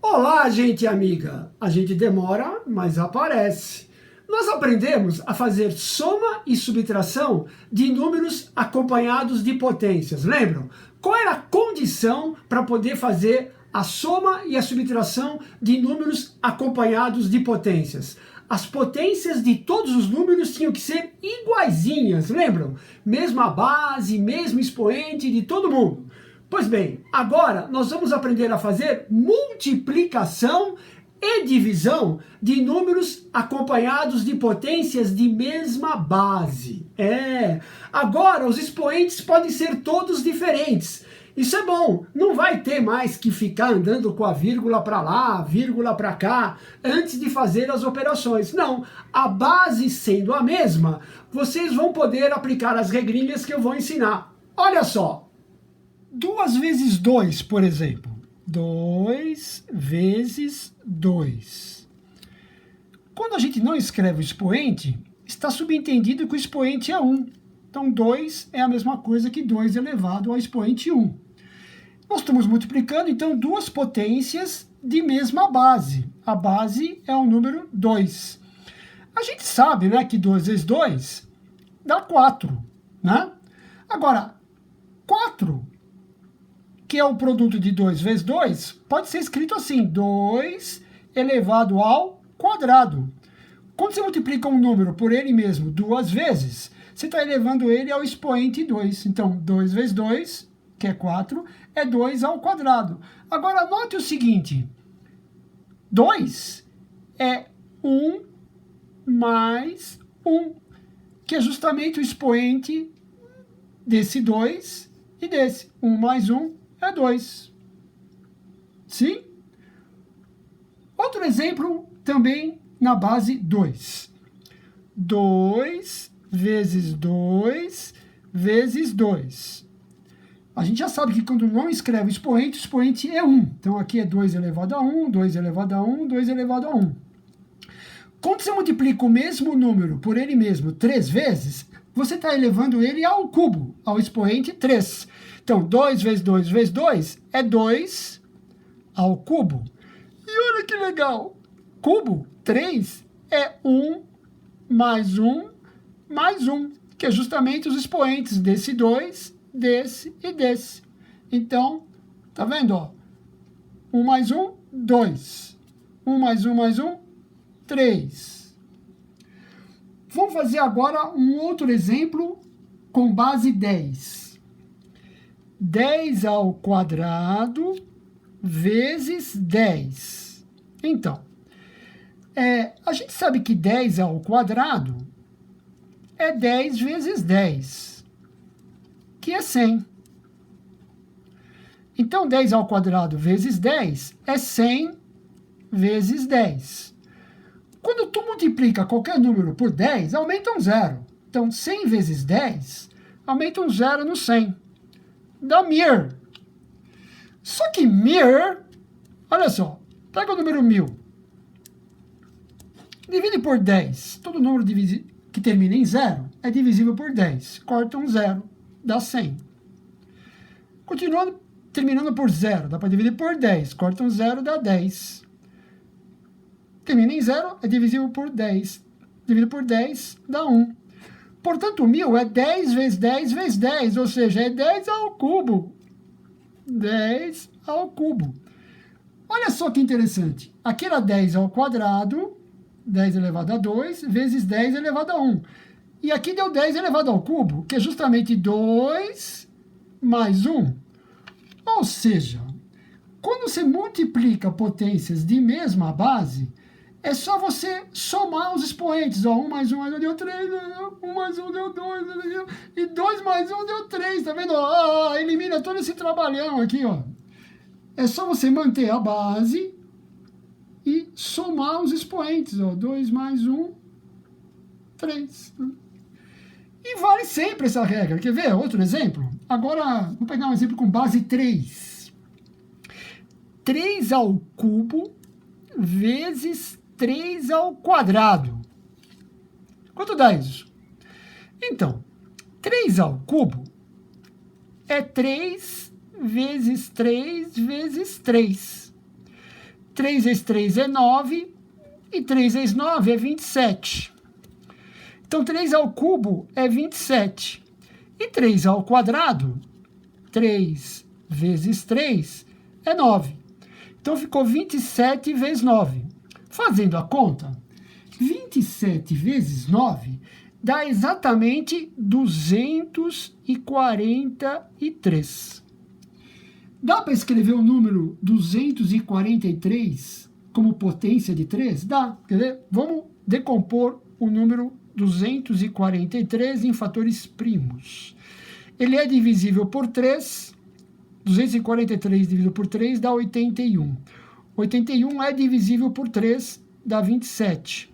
Olá, gente amiga! A gente demora, mas aparece. Nós aprendemos a fazer soma e subtração de números acompanhados de potências, lembram? Qual era a condição para poder fazer a soma e a subtração de números acompanhados de potências? As potências de todos os números tinham que ser iguaizinhas, lembram? Mesma base, mesmo expoente de todo mundo. Pois bem, agora nós vamos aprender a fazer multiplicação e divisão de números acompanhados de potências de mesma base. Agora os expoentes podem ser todos diferentes. Isso é bom, não vai ter mais que ficar andando com a vírgula para lá, vírgula para cá, antes de fazer as operações. Não, a base sendo a mesma, vocês vão poder aplicar as regrinhas que eu vou ensinar. Olha só. 2 vezes 2, por exemplo. 2 vezes 2. Quando a gente não escreve o expoente, está subentendido que o expoente é 1. Então, 2 é a mesma coisa que 2 elevado ao expoente 1. Nós estamos multiplicando, então, duas potências de mesma base. A base é o número 2. A gente sabe, né, que 2 vezes 2 dá 4. Né? Agora, 4... que é o produto de 2 vezes 2, pode ser escrito assim, 2 elevado ao quadrado. Quando você multiplica um número por ele mesmo duas vezes, você está elevando ele ao expoente 2. Então, 2 vezes 2, que é 4, é 2 ao quadrado. Agora, note o seguinte, 2 é 1 mais 1, que é justamente o expoente desse 2 e desse. 1 mais 1 é 2. Sim? Outro exemplo também na base 2. 2 vezes 2 vezes 2. A gente já sabe que quando não escreve o expoente é 1. Então aqui é 2 elevado a 1, 2 elevado a 1, 2 elevado a 1. Quando você multiplica o mesmo número por ele mesmo 3 vezes, você está elevando ele ao cubo, ao expoente 3. Então, 2 vezes 2 vezes 2 é 2 ao cubo. E olha que legal! Cubo, 3, é 1 mais 1 mais 1, que é justamente os expoentes desse 2, desse e desse. Então, tá vendo? Ó? 1 mais 1, 2. 1 mais 1 mais 1, 3. Vamos fazer agora um outro exemplo com base 10. 10 ao quadrado vezes 10. Então, a gente sabe que 10 ao quadrado é 10 vezes 10, que é 100. Então, 10 ao quadrado vezes 10 é 100 vezes 10. Quando tu multiplica qualquer número por 10, aumenta um zero. Então, 100 vezes 10 aumenta um zero no 100. Dá 1000. Só que 1000, olha só, pega o número 1000, divide por 10. Todo número que termina em 0 é divisível por 10. Corta um 0, dá 100. Continuando, terminando por 0, dá para dividir por 10. Corta um 0, dá 10. Termina em 0, é divisível por 10. Dividido por 10, dá 1. Portanto, 1000 é 10 vezes 10 vezes 10, ou seja, é 10 ao cubo. 10 ao cubo. Olha só que interessante. Aqui era 10 ao quadrado, 10 elevado a 2, vezes 10 elevado a 1. E aqui deu 10 elevado ao cubo, que é justamente 2 mais 1. Ou seja, quando você multiplica potências de mesma base, é só você somar os expoentes. Ó, 1 mais 1 deu 3, 1 mais 1 deu 2, e 2 mais 1 deu 3, tá vendo? Elimina todo esse trabalhão aqui, ó. É só você manter a base e somar os expoentes. Ó, 2 mais 1, 3. E vale sempre essa regra. Quer ver outro exemplo? Agora, vou pegar um exemplo com base 3. 3 ao cubo vezes 3 ao quadrado. Quanto dá isso? Então, 3 ao cubo é 3 vezes 3 vezes 3. 3 vezes 3 é 9, e 3 vezes 9 é 27. Então, 3 ao cubo é 27. E 3 ao quadrado, 3 vezes 3 é 9. Então, ficou 27 vezes 9. Fazendo a conta, 27 vezes 9 dá exatamente 243. Dá para escrever o número 243 como potência de 3? Dá. Quer ver? Vamos decompor o número 243 em fatores primos. Ele é divisível por 3. 243 dividido por 3 dá 81. 81 é divisível por 3, dá 27.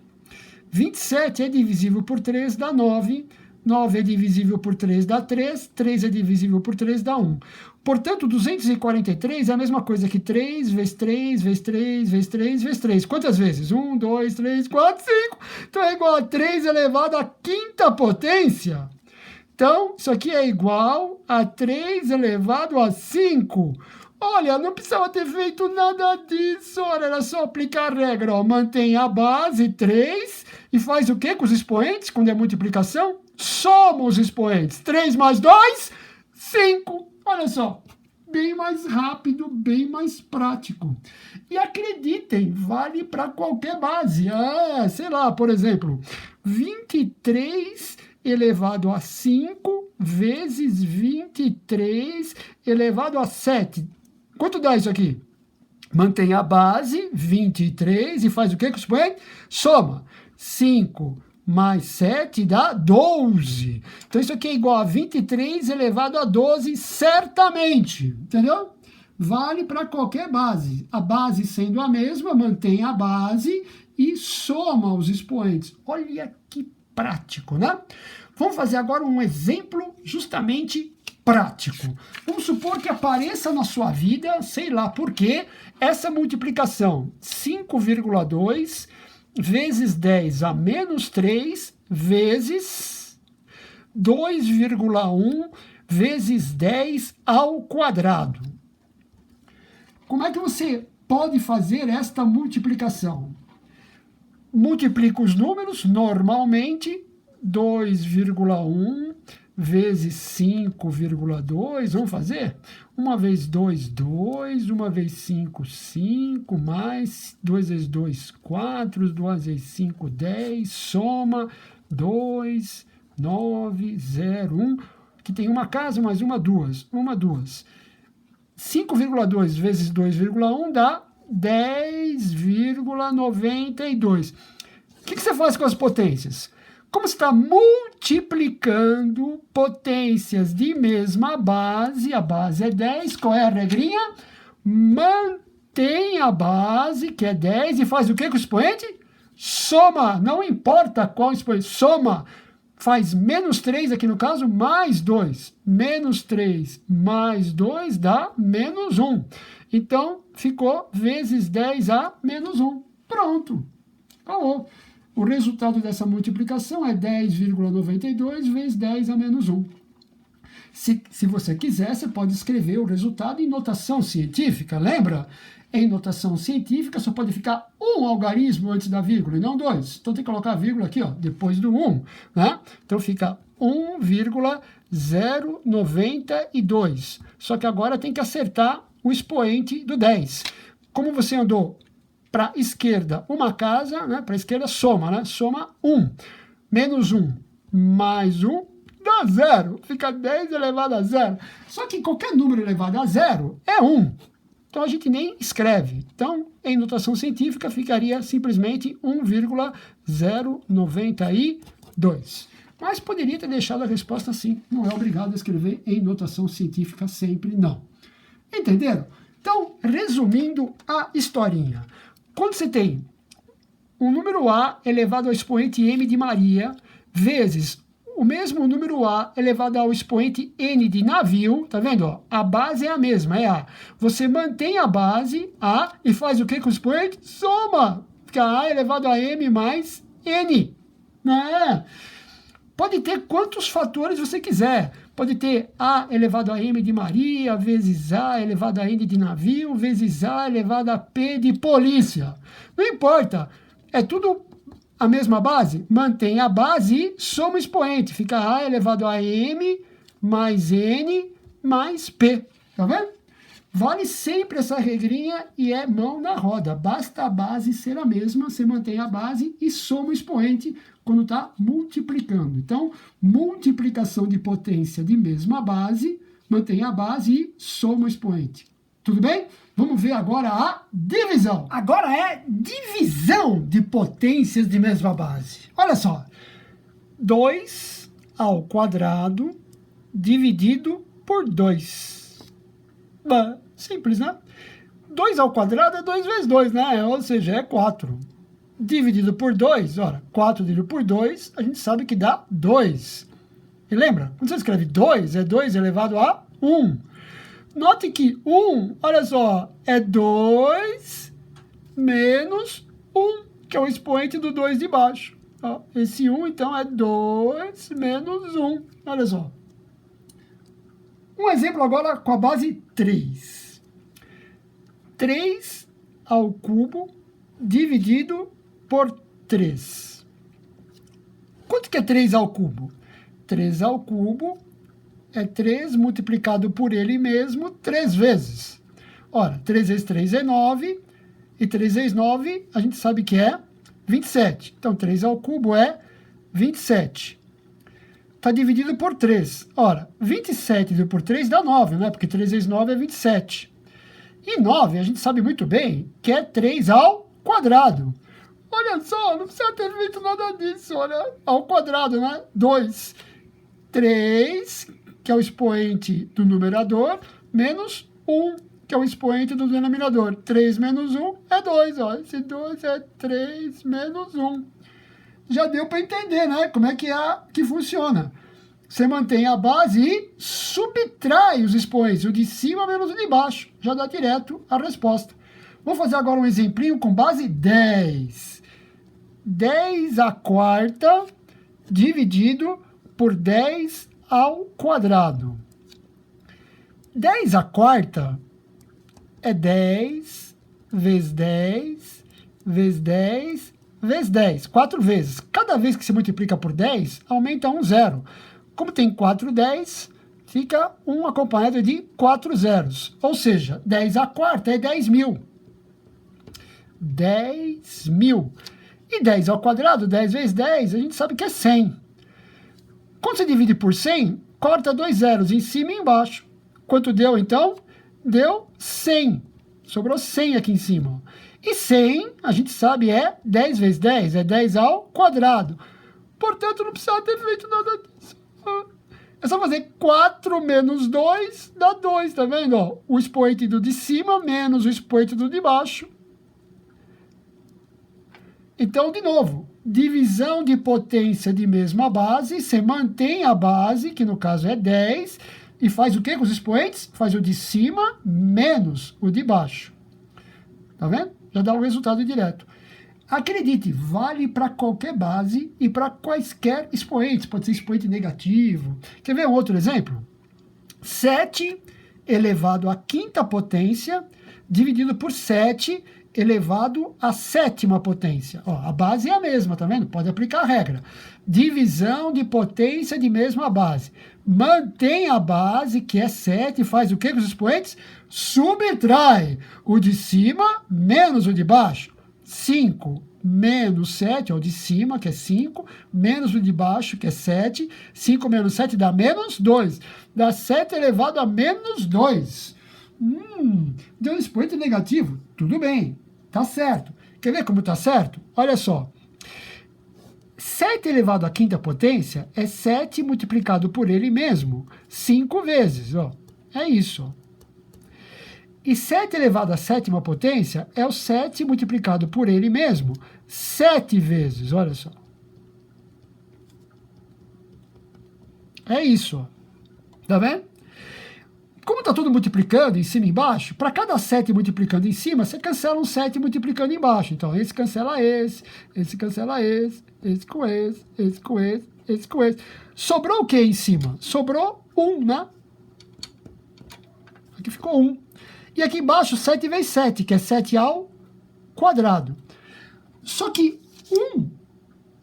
27 é divisível por 3, dá 9. 9 é divisível por 3, dá 3. 3 é divisível por 3, dá 1. Portanto, 243 é a mesma coisa que 3 vezes 3, vezes 3, vezes 3, vezes 3. Quantas vezes? 1, 2, 3, 4, 5. Então, é igual a 3 elevado à quinta potência. Então, isso aqui é igual a 3 elevado a 5. Olha, não precisava ter feito nada disso. Olha, era só aplicar a regra. Ó. Mantém a base 3 e faz o quê com os expoentes, quando é multiplicação? Soma os expoentes. 3 mais 2, 5. Olha só, bem mais rápido, bem mais prático. E acreditem, vale para qualquer base. Sei lá, por exemplo, 23 elevado a 5 vezes 23 elevado a 7. Quanto dá isso aqui? Mantém a base, 23, e faz o quê com o expoente? Soma. 5 mais 7 dá 12. Então, isso aqui é igual a 23 elevado a 12, certamente. Entendeu? Vale para qualquer base. A base sendo a mesma, mantém a base e soma os expoentes. Olha que prático, né? Vamos fazer agora um exemplo justamente prático. Vamos supor que apareça na sua vida, sei lá por quê, essa multiplicação. 5,2 vezes 10 a menos 3 vezes 2,1 vezes 10 ao quadrado. Como é que você pode fazer esta multiplicação? Multiplica os números, normalmente, 2,1 vezes 5,2, vamos fazer? 1 vezes 2, 2, 1 vezes 5, 5, mais 2 vezes 2, 4, 2 vezes 5, 10, soma 2, 9, 0, 1, que tem uma casa, mais uma, 2, 5,2 vezes 2,1 dá 10,92. O que você faz com as potências? Como você está multiplicando potências de mesma base, a base é 10, qual é a regrinha? Mantém a base, que é 10, e faz o que com o expoente? Soma, não importa qual expoente, soma. Faz menos 3 aqui no caso, mais 2. Menos 3 mais 2 dá menos 1. Então, ficou vezes 10 a menos 1. Pronto. Acabou. O resultado dessa multiplicação é 10,92 vezes 10 a menos 1. Se você quiser, você pode escrever o resultado em notação científica. Lembra? Em notação científica só pode ficar um algarismo antes da vírgula e não 2. Então tem que colocar a vírgula aqui, ó, depois do 1. Né? Então fica 1,092. Só que agora tem que acertar o expoente do 10. Como você andou para a esquerda uma casa, né? Para a esquerda soma, né? Soma 1. Menos 1 mais 1 dá 0. Fica 10 elevado a 0. Só que qualquer número elevado a 0 é 1. Então a gente nem escreve. Então, em notação científica, ficaria simplesmente 1,092. Mas poderia ter deixado a resposta assim. Não é obrigado a escrever em notação científica sempre, não. Entenderam? Então, resumindo a historinha. Quando você tem o número A elevado ao expoente M de Maria, vezes o mesmo número A elevado ao expoente N de navio, tá vendo? Ó, a base é a mesma, é A. Você mantém a base, A, e faz o que com o expoente? Soma! Fica A elevado a M mais N. Pode ter quantos fatores você quiser, pode ter A elevado a M de Maria, vezes A elevado a N de navio, vezes A elevado a P de polícia. Não importa, é tudo a mesma base, mantém a base e soma o expoente. Fica A elevado a M mais N mais P. Tá vendo? Vale sempre essa regrinha e é mão na roda. Basta a base ser a mesma, você mantém a base e soma o expoente quando está multiplicando. Então, multiplicação de potência de mesma base, mantém a base e soma o expoente. Tudo bem? Vamos ver agora a divisão. Agora é divisão de potências de mesma base. Olha só, 2 ao quadrado dividido por 2. Simples, né? 2 ao quadrado é 2 vezes 2, né? Ou seja, é 4. Dividido por 2, ora, 4 dividido por 2, a gente sabe que dá 2. E lembra, quando você escreve 2, é 2 elevado a 1. Note que 1, olha só, é 2 menos 1, que é o expoente do 2 de baixo. Ó, esse 1, então, é 2 menos 1. Olha só. Um exemplo agora com a base 3. 3 ao cubo dividido por 3. Quanto que é 3 ao cubo? 3 ao cubo é 3 multiplicado por ele mesmo 3 vezes. Ora, 3 vezes 3 é 9, e 3 vezes 9 a gente sabe que é 27. Então, 3 ao cubo é 27. Está dividido por 3. Ora, 27 dividido por 3 dá 9, né? Porque 3 vezes 9 é 27. E 9, a gente sabe muito bem que é 3 ao quadrado. Olha só, não precisa ter feito nada disso, olha, ao quadrado, né? 2. 3, que é o expoente do numerador, menos 1, que é o expoente do denominador. 3 menos 1 é 2, ó. Esse 2 é 3 menos 1. Já deu para entender, né? Como é que funciona. Você mantém a base e subtrai os expoentes, o de cima menos o de baixo. Já dá direto a resposta. Vou fazer agora um exemplinho com base 10. 10 à quarta dividido por 10 ao quadrado. 10 à quarta é 10 vezes 10 vezes 10 vezes 10, 4 vezes. Cada vez que se multiplica por 10, aumenta um zero. Como tem 4 10, fica um acompanhado de 4 zeros. Ou seja, 10 à quarta é 10 mil. 10 mil. E 10 ao quadrado, 10 vezes 10, a gente sabe que é 100. Quando você divide por 100, corta 2 zeros em cima e embaixo. Quanto deu, então? Deu 100. Sobrou 100 aqui em cima. E 100, a gente sabe, é 10 vezes 10, é 10 ao quadrado. Portanto, não precisa ter feito nada disso. É só fazer 4 menos 2 dá 2, tá vendo? Ó, o expoente do de cima menos o expoente do de baixo. Então, de novo, divisão de potência de mesma base, você mantém a base, que no caso é 10, e faz o que com os expoentes? Faz o de cima menos o de baixo. Tá vendo? Já dá o resultado direto. Acredite, vale para qualquer base e para quaisquer expoentes. Pode ser expoente negativo. Quer ver um outro exemplo? 7 elevado à quinta potência dividido por 7 elevado à sétima potência. Ó, a base é a mesma, tá vendo? Pode aplicar a regra. Divisão de potência de mesma base. Mantém a base, que é 7, e faz o que com os expoentes? Subtrai o de cima menos o de baixo. 5 menos 7, é o de cima, que é 5, menos o de baixo, que é 7. 5 menos 7 dá menos 2. Dá 7 elevado a menos 2. Deu um expoente negativo? Tudo bem, tá certo. Quer ver como tá certo? Olha só. 7 elevado à quinta potência é 7 multiplicado por ele mesmo, 5 vezes. Ó. É isso. Ó. E 7 elevado à sétima potência é o 7 multiplicado por ele mesmo, 7 vezes. Olha só. É isso. Ó. Tá vendo? Como está tudo multiplicando em cima e embaixo, para cada 7 multiplicando em cima, você cancela um 7 multiplicando embaixo. Então, esse cancela esse cancela esse com esse com esse com esse. Sobrou o que em cima? Sobrou 1. 1, né? Aqui ficou 1. E aqui embaixo 7 vezes 7, que é 7 ao quadrado. Só que 1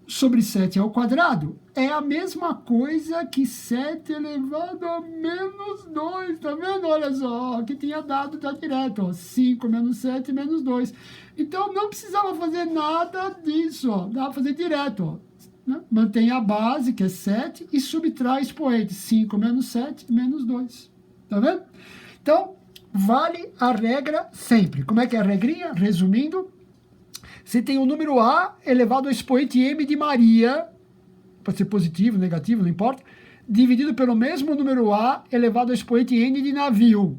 sobre 7 ao quadrado é a mesma coisa que 7 elevado a menos 2, tá vendo? Olha só, aqui tinha dado, tá direto, ó, 5 menos 7 menos 2. Então, não precisava fazer nada disso, ó, dá para fazer direto, ó. Né? Mantém a base, que é 7, e subtrai expoente, 5 menos 7 menos 2, tá vendo? Então, vale a regra sempre. Como é que é a regrinha? Resumindo, você tem o número A elevado ao expoente m de Maria, pode ser positivo, negativo, não importa, dividido pelo mesmo número A elevado ao expoente n de navio.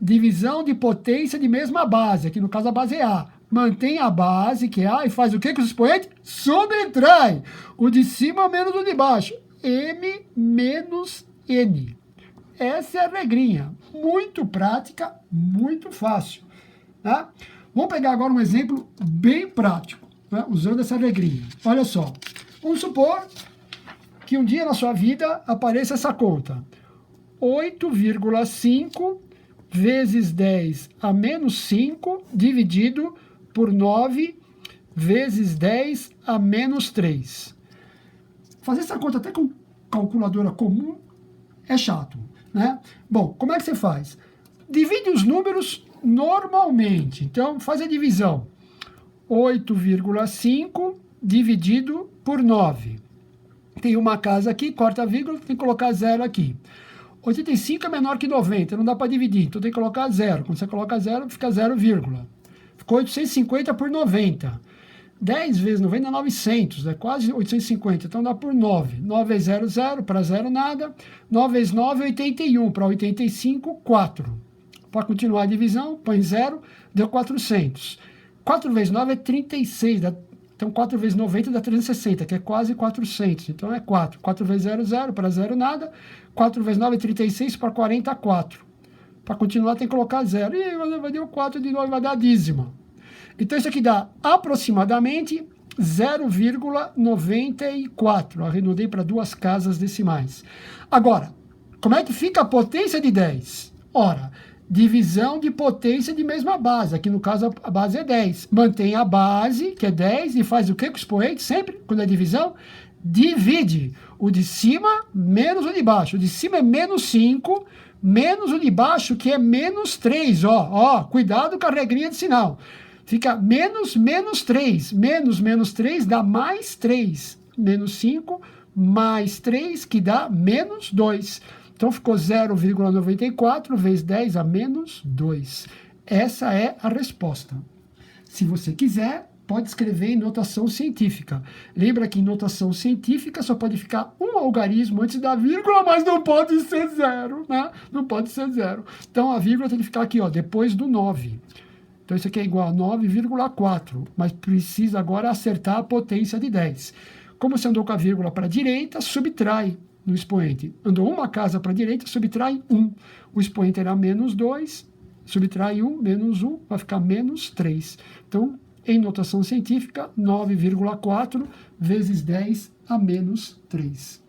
Divisão de potência de mesma base, aqui no caso a base é A. Mantém a base, que é A, e faz o que com os expoentes? Subtrai o de cima menos o de baixo. M menos N. Essa é a regrinha. Muito prática, muito fácil. Tá? Vamos pegar agora um exemplo bem prático, né, usando essa regrinha. Olha só. Vamos supor que um dia na sua vida apareça essa conta. 8,5 vezes 10 a menos 5 dividido por 9 vezes 10 a menos 3. Fazer essa conta até com calculadora comum é chato, né? Bom, como é que você faz? Divide os números normalmente. Então, faz a divisão. 8,5 dividido por 9. Tem uma casa aqui, corta a vírgula, tem que colocar 0 aqui. 85 é menor que 90, não dá para dividir, então tem que colocar 0. Quando você coloca 0, fica 0, ficou 850 por 90. 10 vezes 90 é 900, é quase 850, então dá por 9. 9 vezes 0, 0, para 0 nada. 9 vezes 9 é 81, para 85, 4. Para continuar a divisão, põe 0, deu 400. 4 vezes 9 é 36, então 4 vezes 90 dá 360, que é quase 400, então é 4. 4 vezes 0, 0, para 0 nada. 4 vezes 9 é 36, para 44. Para continuar tem que colocar 0. E vai dar 4 de novo, vai dar dízima. Então isso aqui dá aproximadamente 0,94. Arredondei para 2 casas decimais. Agora, como é que fica a potência de 10? Ora, divisão de potência de mesma base. Aqui no caso a base é 10. Mantém a base, que é 10, e faz o que com o expoente? Sempre, quando é divisão, divide o de cima menos o de baixo. O de cima é menos 5, menos o de baixo, que é menos 3. Ó, cuidado com a regrinha de sinal. Fica menos 3. Menos 3 dá mais 3. Menos 5 mais 3, que dá menos 2. Então, ficou 0,94 vezes 10 a menos 2. Essa é a resposta. Se você quiser, pode escrever em notação científica. Lembra que em notação científica só pode ficar um algarismo antes da vírgula, mas não pode ser 0, né? Não pode ser 0. Então, a vírgula tem que ficar aqui, ó, depois do 9. Então, isso aqui é igual a 9,4, mas precisa agora acertar a potência de 10. Como você andou com a vírgula para a direita, subtrai no expoente. Andou uma casa para a direita, subtrai 1. O expoente era menos 2, subtrai 1, menos 1, vai ficar menos 3. Então, em notação científica, 9,4 vezes 10 a menos 3.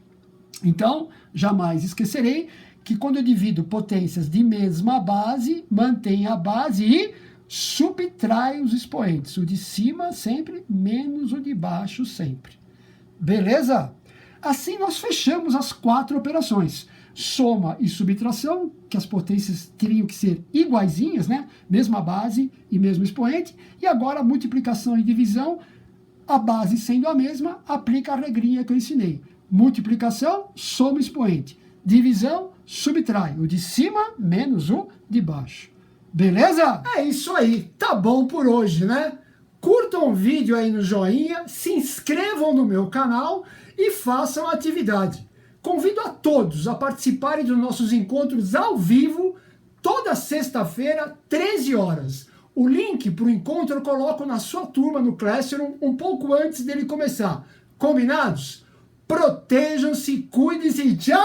Então, jamais esquecerei que quando eu divido potências de mesma base, mantém a base e subtrai os expoentes. O de cima sempre, menos o de baixo sempre. Beleza? Assim nós fechamos as 4 operações. Soma e subtração, que as potências teriam que ser iguaizinhas, né? Mesma base e mesmo expoente. E agora multiplicação e divisão, a base sendo a mesma, aplica a regrinha que eu ensinei. Multiplicação, soma expoente. Divisão, subtrai. O de cima menos o de baixo. Beleza? É isso aí. Tá bom por hoje, né? Curtam o vídeo aí no joinha, se inscrevam no meu canal e façam a atividade. Convido a todos a participarem dos nossos encontros ao vivo, toda sexta-feira, 13 horas. O link para o encontro eu coloco na sua turma no Classroom um pouco antes dele começar. Combinados? Protejam-se, cuidem-se. Tchau!